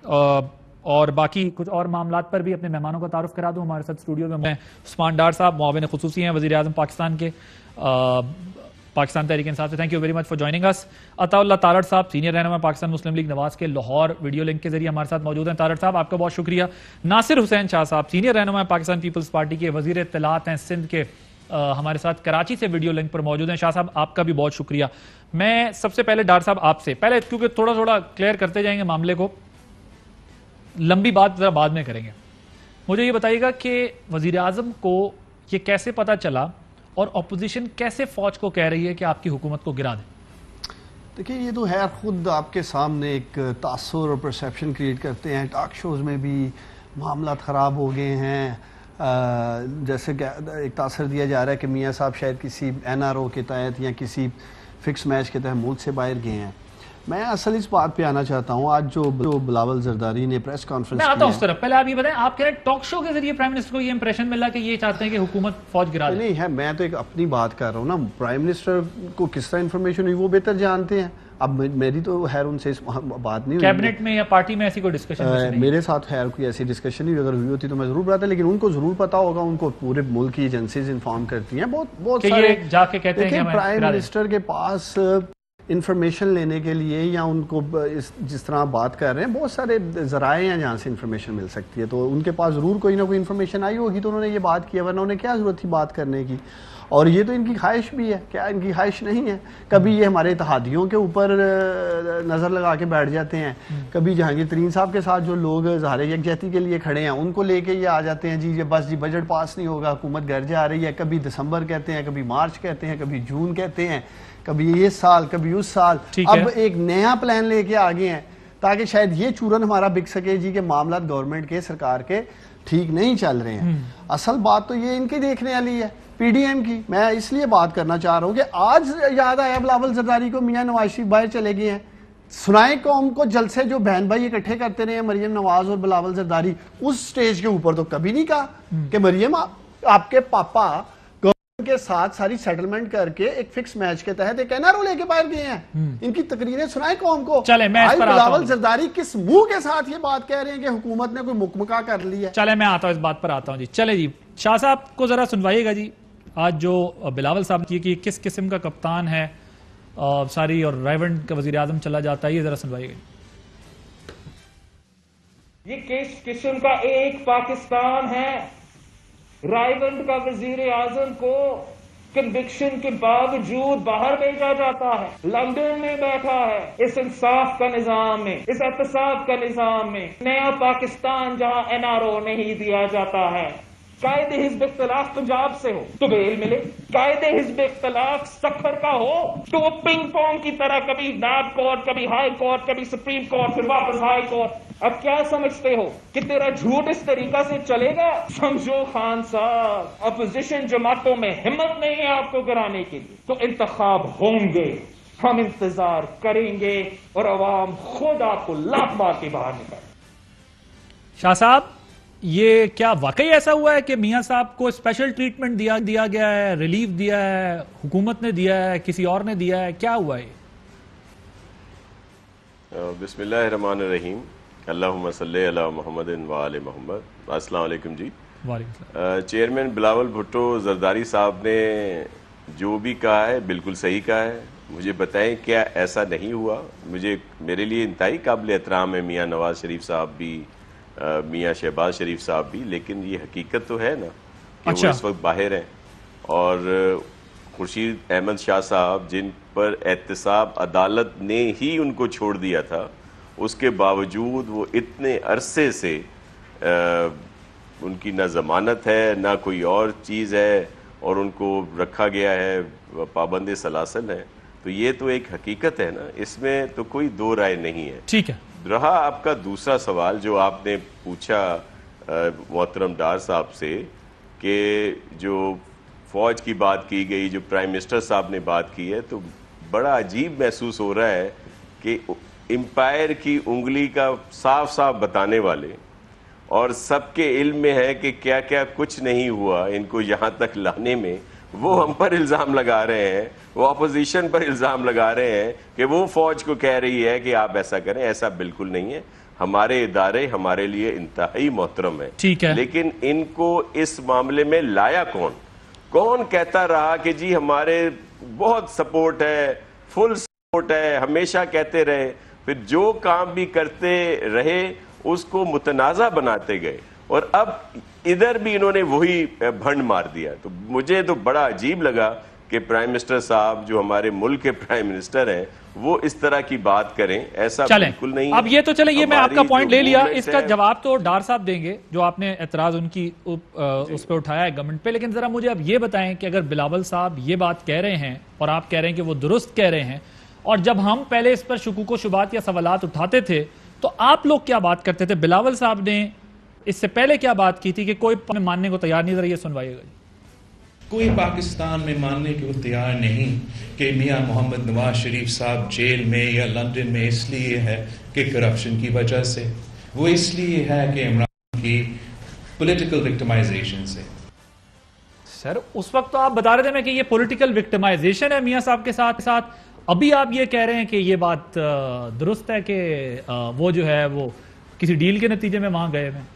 اور باقی کچھ اور معاملات پر بھی اپنے مہمانوں کا تعارف کرا دوں. ہمارے ساتھ اسٹوڈیو میں عثمان ڈار صاحب معاون خصوصی ہیں وزیر اعظم پاکستان کے, پاکستان تحریک انصاف سے. Thank you very much for joining us. Atta Ullah Tarar صاحب سینئر رہنما پاکستان مسلم لیگ نواز کے لاہور ویڈیو لنک کے ذریعے ہمارے ساتھ موجود ہیں. تارڑ صاحب آپ کا بہت شکریہ. ناصر حسین شاہ صاحب سینئر رہنما پاکستان پیپلز پارٹی کے وزیر اطلاعات ہیں سندھ کے, ہمارے ساتھ کراچی سے ویڈیو لنک پر موجود ہیں. شاہ صاحب آپ کا بھی بہت شکریہ. میں سب سے پہلے ڈار صاحب آپ سے پہلے, کیونکہ تھوڑا کلیئر کرتے جائیں گے معاملے کو, لمبی بات ذرا بعد میں کریں گے. مجھے یہ بتائیے گا کہ وزیر اعظم کو یہ کیسے پتا چلا اور اپوزیشن کیسے فوج کو کہہ رہی ہے کہ آپ کی حکومت کو گرا دیں؟ دیکھیں یہ تو ہے خود آپ کے سامنے ایک تاثر اور پرسیپشن کریٹ کرتے ہیں. ٹاک شوز میں بھی معاملات خراب ہو گئے ہیں. جیسے کہ ایک تاثر دیا جا رہا ہے کہ میاں صاحب شاید کسی این آر او کے تحت یا کسی فکس میچ کے تحت ملک سے باہر گئے ہیں. میں اصل اس بات پہ آنا چاہتا ہوں. آج جو بلاول زرداری نے پریس کانفرنس میں آتا ہوں اس طرف, پہلے آپ یہ بتائیں, آپ کہہ رہے ہیں ٹاک شو کے ذریعے پرائم منسٹر کو یہ امپریشن ملا کہ یہ چاہتے ہیں کہ حکومت فوج گرا دے؟ نہیں ہے, میں تو ایک اپنی بات کر رہا ہوں نا. پرائم منسٹر کو کس طرح انفارمیشن ہوئی وہ بہتر جانتے ہیں. اب میری تو خیر ان سے بات نہیں ہوئی. کیبنٹ میں یا پارٹی میں ایسی کوئی ڈسکشن میرے ساتھ خیر کوئی ایسی ڈسکشن نہیں, اگر ہوئی ہوتی تو میں ضرور بتاتا, لیکن ان کو ضرور پتا ہوگا. ان کو پورے ملک کی ایجنسیز انفارم کرتی ہیں. بہت سارے جا کے کہتے ہیں کہ پرائم منسٹر کے پاس انفارمیشن لینے کے لیے یا ان کو جس طرح بات کر رہے ہیں بہت سارے ذرائع ہیں جہاں سے انفارمیشن مل سکتی ہے. تو ان کے پاس ضرور کوئی نہ کوئی انفارمیشن آئی ہوگی تو انہوں نے یہ بات کیا, ورنہ انہیں کیا ضرورت تھی بات کرنے کی. اور یہ تو ان کی خواہش بھی ہے, کیا ان کی خواہش نہیں ہے؟ کبھی یہ ہمارے اتحادیوں کے اوپر نظر لگا کے بیٹھ جاتے ہیں, کبھی جہانگیر ترین صاحب کے ساتھ جو لوگ اظہار یکجہتی کے لیے کھڑے ہیں ان کو لے کے یہ آ جاتے ہیں جی بس جی بجٹ پاس نہیں ہوگا, حکومت گھر جا رہی ہے. کبھی دسمبر کہتے ہیں, کبھی مارچ کہتے ہیں, کبھی جون کہتے ہیں, کبھی اس سال کبھی اس سال. اب ایک نیا پلان لے کے آگے ہیں تاکہ شاید یہ چورن ہمارا بک سکے جی کہ معاملات گورنمنٹ کے سرکار کے ٹھیک نہیں چل رہے ہیں. اصل بات تو یہ ان کی دیکھنے والی ہے پی ڈی ایم کی. میں اس لیے بات کرنا چاہ رہا ہوں کہ آج یاد آیا بلاول زرداری کو میاں نواز شریف باہر چلے گئے ہیں. سنائیں قوم کو جلسے جو بہن بھائی اکٹھے کرتے رہے ہیں مریم نواز اور بلاول زرداری, اس سٹیج کے اوپر تو کبھی نہیں کہا کہ مریم آپ کے پاپا کے ساتھ ساری سیٹلمنٹ کر کے ایک فکس میچ کے تحت ایک این آر او لے کے باہر گئے ہیں. ان کی تقریریں سنائیں قوم کو. بلاول زرداری کس منہ کے ساتھ یہ بات کہہ رہے ہیں کہ حکومت نے کوئی مکمکا کر لی ہے؟ چلے میں آتا ہوں اس بات پر آتا ہوں جی. چلے جی شاہ صاحب کو ذرا سنوائیے گا جی, آج جو بلاول صاحب کی کس قسم کا کپتان ہے ساری اور رائیونڈ کا وزیر اعظم چلا جاتا ہے, یہ ذرا سنوائیے گا. یہ کس قسم کا ایک پاکستان ہے؟ رائیونڈ کا وزیر اعظم کو کنوکشن کے باوجود باہر بھیجا جاتا ہے, لندن میں بیٹھا ہے. اس انصاف کا نظام میں, اس احتساب کا نظام میں, نیا پاکستان جہاں این آر او نہیں دیا جاتا ہے. قائد حزب اختلاف پنجاب سے ہو تو بیل ملے, قائد حزب اختلاف سکھر کا ہو تو وہ پنگ پونگ کی طرح کبھی نیب کورٹ, کبھی ہائی کورٹ, کبھی سپریم کورٹ, پھر واپس ہائی کورٹ. اب کیا سمجھتے ہو کہ تیرا جھوٹ اس طریقہ سے چلے گا؟ سمجھو خان صاحب اپوزیشن جماعتوں میں ہمت نہیں ہے آپ کو گرانے کے لیے. تو انتخاب ہوں گے, ہم انتظار کریں گے اور عوام خود آپ کو لات مار کے باہر نکالے. شاہ صاحب یہ کیا واقعی ایسا ہوا ہے کہ میاں صاحب کو اسپیشل ٹریٹمنٹ دیا گیا ہے, ریلیف دیا ہے, حکومت نے دیا ہے, کسی اور نے دیا ہے, کیا ہوا ہے؟ بسم اللہ الرحمن الرحیم, اللہم صلی علی محمد و آل محمد. السلام علیکم جی. چیئرمین بلاول بھٹو زرداری صاحب نے جو بھی کہا ہے بالکل صحیح کہا ہے. مجھے بتائیں کیا ایسا نہیں ہوا؟ میرے لیے انتہائی قابل احترام ہے میاں نواز شریف صاحب بھی, میاں شہباز شریف صاحب بھی, لیکن یہ حقیقت تو ہے نا کہ وہ اس وقت باہر ہیں. اور خورشید احمد شاہ صاحب جن پر احتساب عدالت نے ہی ان کو چھوڑ دیا تھا, اس کے باوجود وہ اتنے عرصے سے ان کی نہ ضمانت ہے نہ کوئی اور چیز ہے, اور ان کو رکھا گیا ہے, پابند سلاسل ہے. تو یہ تو ایک حقیقت ہے نا, اس میں تو کوئی دو رائے نہیں ہے. ٹھیک ہے. رہا آپ کا دوسرا سوال جو آپ نے پوچھا محترم ڈار صاحب سے کہ جو فوج کی بات کی گئی, جو پرائم منسٹر صاحب نے بات کی ہے, تو بڑا عجیب محسوس ہو رہا ہے کہ امپائر کی انگلی کا صاف صاف بتانے والے اور سب کے علم میں ہے کہ کیا کیا کچھ نہیں ہوا ان کو یہاں تک لانے میں, وہ ہم پر الزام لگا رہے ہیں, وہ اپوزیشن پر الزام لگا رہے ہیں کہ وہ فوج کو کہہ رہی ہے کہ آپ ایسا کریں. ایسا بالکل نہیں ہے. ہمارے ادارے ہمارے لیے انتہائی محترم ہیں، ٹھیک ہے، لیکن ان کو اس معاملے میں لایا کون کہتا رہا کہ جی ہمارے بہت سپورٹ ہے، فل سپورٹ ہے، ہمیشہ کہتے رہے، پھر جو کام بھی کرتے رہے اس کو متنازع بناتے گئے، اور اب ادھر بھی انہوں نے وہی بھنڈ مار دیا۔ تو مجھے تو بڑا عجیب لگا کہ پرائم منسٹر صاحب جو ہمارے ملک کے پرائم منسٹر ہیں وہ اس طرح کی بات کریں، ایسا بالکل نہیں۔ اب یہ تو چلیں، یہ میں آپ کا پوائنٹ لے لیا، اس کا جواب تو ڈار صاحب دیں گے جو آپ نے اعتراض ان کی اس پہ اٹھایا ہے گورنمنٹ پہ، لیکن ذرا مجھے اب یہ بتائیں کہ اگر بلاول صاحب یہ بات کہہ رہے ہیں اور آپ کہہ رہے ہیں کہ وہ درست کہہ رہے ہیں، اور جب ہم پہلے اس پر شکوک و شبہات یا سوالات اٹھاتے تھے تو آپ لوگ کیا بات کرتے تھے؟ بلاول صاحب نے اس سے پہلے کیا بات کی تھی کہ کوئی ماننے کو تیار نہیں؟ ذرا یہ سنوائیے گا۔ کوئی پاکستان میں ماننے کو تیار نہیں کہ میاں محمد نواز شریف صاحب جیل میں یا لندن میں اس لیے ہے کہ کرپشن کی وجہ سے، وہ اس لیے ہے کہ عمران کی پولیٹیکل وکٹمائزیشن سے۔ سر اس وقت تو آپ بتا رہے تھے کہ یہ پولیٹیکل وکٹمائزیشن ہے میاں صاحب کے ساتھ، ابھی آپ یہ کہہ رہے ہیں کہ یہ بات درست ہے کہ وہ جو ہے وہ کسی ڈیل کے نتیجے میں وہاں گئے ہیں۔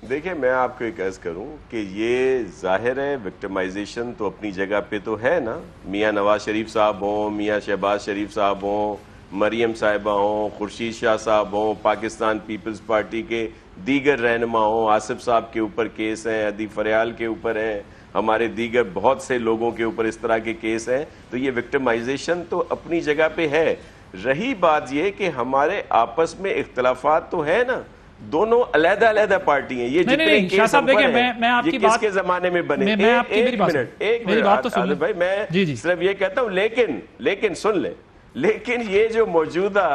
دیکھیں میں آپ کو ایک عرض کروں کہ یہ ظاہر ہے وکٹمائزیشن تو اپنی جگہ پہ تو ہے نا، میاں نواز شریف صاحب ہوں، میاں شہباز شریف صاحب ہوں، مریم صاحبہ ہوں، خورشید شاہ صاحب ہوں، پاکستان پیپلز پارٹی کے دیگر رہنما ہوں، آصف صاحب کے اوپر کیس ہیں، عدی فریال کے اوپر ہیں، ہمارے دیگر بہت سے لوگوں کے اوپر اس طرح کے کیس ہیں، تو یہ وکٹمائزیشن تو اپنی جگہ پہ ہے۔ رہی بات یہ کہ ہمارے آپس میں اختلافات تو ہے نا، دونوں علیحدہ علیحدہ پارٹی ہیں، یہ جتنے کیس ہم پر ہیں یہ کس کے زمانے میں بنے؟ ایک منٹ عادل بھائی، میں صرف یہ کہتا ہوں لیکن سن لیں، لیکن یہ جو موجودہ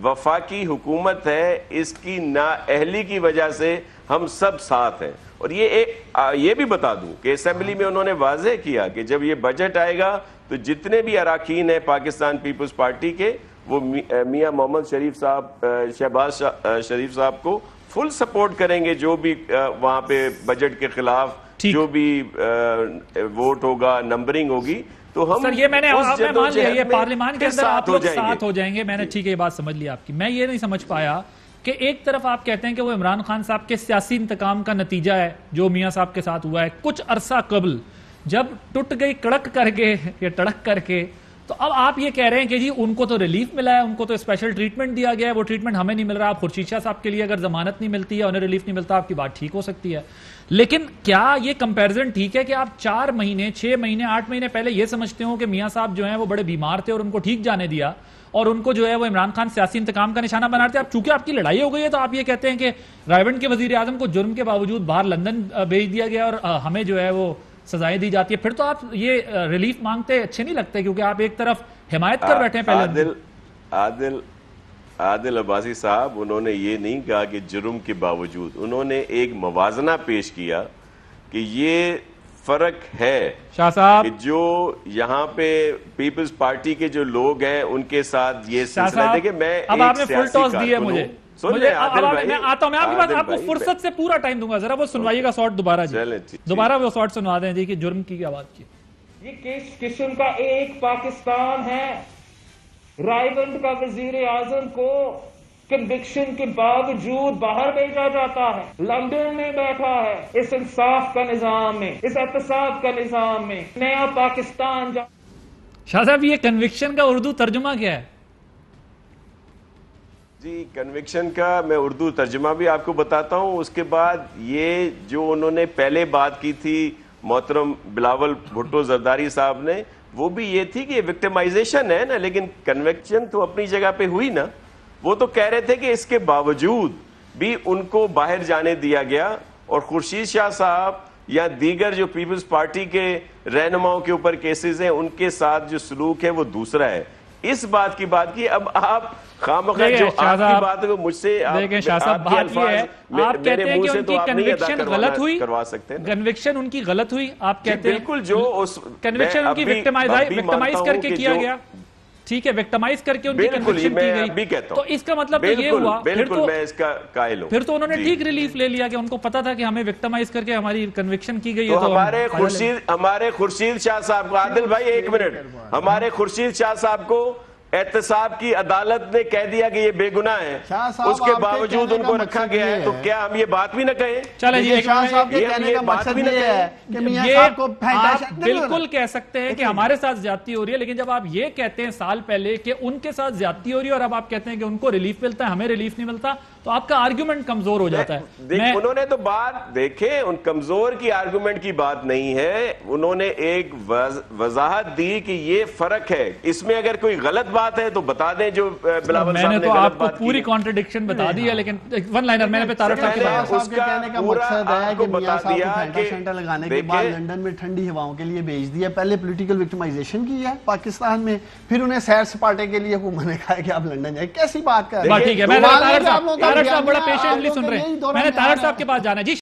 وفاقی حکومت ہے اس کی نااہلی کی وجہ سے ہم سب ساتھ ہیں، اور یہ بھی بتا دوں کہ اسمبلی میں انہوں نے واضح کیا کہ جب یہ بجٹ آئے گا تو جتنے بھی اراکین ہیں پاکستان پیپلز پارٹی کے وہ میاں محمد شریف صاحب، شہباز شریف صاحب کو فل سپورٹ کریں گے، جو بھی وہاں پہ بجٹ کے خلاف جو بھی ووٹ ہوگا، نمبرنگ ہوگی، تو ہم سر یہ میں نے مان لیا یہ پارلیمان کے اندر آپ لوگ ساتھ ہو جائیں گے، میں نے ٹھیک ہے یہ بات سمجھ لی آپ کی۔ میں یہ نہیں سمجھ پایا کہ ایک طرف آپ کہتے ہیں کہ وہ عمران خان صاحب کے سیاسی انتقام کا نتیجہ ہے جو میاں صاحب کے ساتھ ہوا ہے کچھ عرصہ قبل، جب ٹوٹ گئی کڑک کر کے یا ٹڑک کر کے، تو اب آپ یہ کہہ رہے ہیں کہ جی ان کو تو ریلیف ملا ہے، ان کو تو اسپیشل ٹریٹمنٹ دیا گیا ہے، وہ ٹریٹمنٹ ہمیں نہیں مل رہا۔ آپ خورشید شاہ صاحب کے لیے اگر ضمانت نہیں ملتی ہے، انہیں ریلیف نہیں ملتا، آپ کی بات ٹھیک ہو سکتی ہے، لیکن کیا یہ کمپیریزن ٹھیک ہے کہ آپ 4 مہینے 6 مہینے 8 مہینے پہلے یہ سمجھتے ہو کہ میاں صاحب جو ہیں وہ بڑے بیمار تھے اور ان کو ٹھیک جانے دیا، اور ان کو جو ہے وہ عمران خان سیاسی انتقام کا نشانہ بنا رہے تھے؟ اب چونکہ آپ کی لڑائی ہو گئی ہے تو آپ یہ کہتے ہیں کہ رائیونڈ کے وزیر اعظم کو جرم کے باوجود باہر لندن بھیج دیا گیا اور ہمیں جو ہے وہ سزائیں دی جاتی ہے، پھر تو آپ یہ ریلیف مانگتے اچھے نہیں لگتے، کیونکہ آپ ایک طرف حمایت کر بیٹھے ہیں پہلے۔ عادل عباسی صاحب انہوں نے یہ نہیں کہا کہ جرم کے باوجود، انہوں نے ایک موازنہ پیش کیا کہ یہ فرق ہے شاہ صاحب کہ جو یہاں پہ پیپلز پارٹی کے جو لوگ ہیں ان کے ساتھ یہ سلسلہ ہے کہ میں اب آپ نے فل ٹاس دی ہے مجھے، میں آتا ہوں، میں آپ کی بات آپ کو فرصت سے پورا ٹائم دوں گا، ذرا وہ سنوائیے گا شارٹ دوبارہ جی، دوبارہ وہ شارٹ سنوا دیں جی کہ جرم کی کیا بات کی۔ یہ کس قسم کا ایک پاکستان ہے؟ رائیونڈ کا وزیر اعظم کو کنوکشن کے باوجود باہر بھیجا جاتا ہے، لندن میں بیٹھا ہے، اس انصاف کا نظام میں، اس احتساب کا نظام میں، نیا پاکستان شاہ صاحب یہ کنوکشن کا اردو ترجمہ کیا ہے؟ جی کنوکشن کا میں اردو ترجمہ بھی آپ کو بتاتا ہوں، اس کے بعد یہ جو انہوں نے پہلے بات کی تھی محترم بلاول بھٹو زرداری صاحب نے، وہ بھی یہ تھی کہ وکٹمائزیشن ہے نا، لیکن کنوکشن تو اپنی جگہ پہ ہوئی نا۔ وہ تو کہہ رہے تھے کہ اس کے باوجود بھی ان کو باہر جانے دیا گیا، اور خورشید شاہ صاحب یا دیگر جو پیپلز پارٹی کے رہنماؤں کے اوپر کیسز ہیں ان کے ساتھ جو سلوک ہے وہ دوسرا ہے۔ اس بات کی بات کی، اب آپ خامخواہ جو آپ کی بات ہے وہ مجھ سے دیکھیں شاہ صاحب بات یہ ہے، آپ کہتے ہیں کہ ان کی کنوکشن غلط ہوئی، کنوکشن ان کی غلط ہوئی، آپ کہتے ہیں بالکل جو اس کنوکشن ان کی وکٹمائز کر کے کیا گیا، ٹھیک ہے وکٹمائز کر کے ان کی کنوکشن کی گئی، تو اس کا مطلب تو یہ ہوا بالکل میں اس کا قائل ہوں، پھر تو انہوں نے ٹھیک ریلیف لے لیا کہ ان کو پتا تھا کہ ہمیں وکٹمائز کر کے ہماری کنوکشن کی گئی ہے۔ تو ہمارے خورشید شاہ صاحب کو، عادل بھائی ایک منٹ، ہمارے خورشید شاہ صاحب کو احتساب کی عدالت نے کہہ دیا کہ یہ بے گناہ ہیں، اس کے باوجود ان کو رکھا گیا ہے، تو کیا ہم یہ بات بھی نہ کہیں؟ چلیں جی، شاہ صاحب کے کہنے کا مقصد یہ ہے کہ میاں صاحب کو آپ بالکل کہہ سکتے ہیں کہ ہمارے ساتھ زیادتی ہو رہی ہے، لیکن جب آپ یہ کہتے ہیں سال پہلے کہ ان کے ساتھ زیادتی ہو رہی ہے اور اب آپ کہتے ہیں کہ ان کو ریلیف ملتا ہے، ہمیں ریلیف نہیں ملتا، تو آپ کا آرگیومنٹ کمزور ہو جاتا ہے۔ انہوں نے تو بات دیکھیں، ان کمزور کی آرگیومنٹ کی بات نہیں ہے، انہوں نے ایک وضاحت دی کہ یہ فرق ہے، اس میں اگر کوئی غلط بات ہے تو بتا دیں جو بلاول صاحب نے غلط بات کی۔ میں نے تو آپ کو پوری کانٹرڈکشن بتا دی ہے، لیکن ون لائنر میں نے پہ طارق صاحب کی بات اس کا کہنے کا مقصد ہے کہ میاں صاحب کو گھنٹا شنٹا لگانے کے بعد لنڈن میں ٹھنڈی ہواؤں کے لیے بھیج دیا، پہلے پولیٹیکل وکٹمائزیشن کی ہے پاکستان میں، پھر انہیں سیر سپاٹے کے لیے حکومت نے کہا کہ آپ لنڈن جائیں، کیسی بات کر رہے ہیں؟ ٹھیک ہے، میں طارق صاحب بڑا پیشنٹلی سن رہے ہیں، میں نے طارق صاحب کے پاس جانا ہے جی۔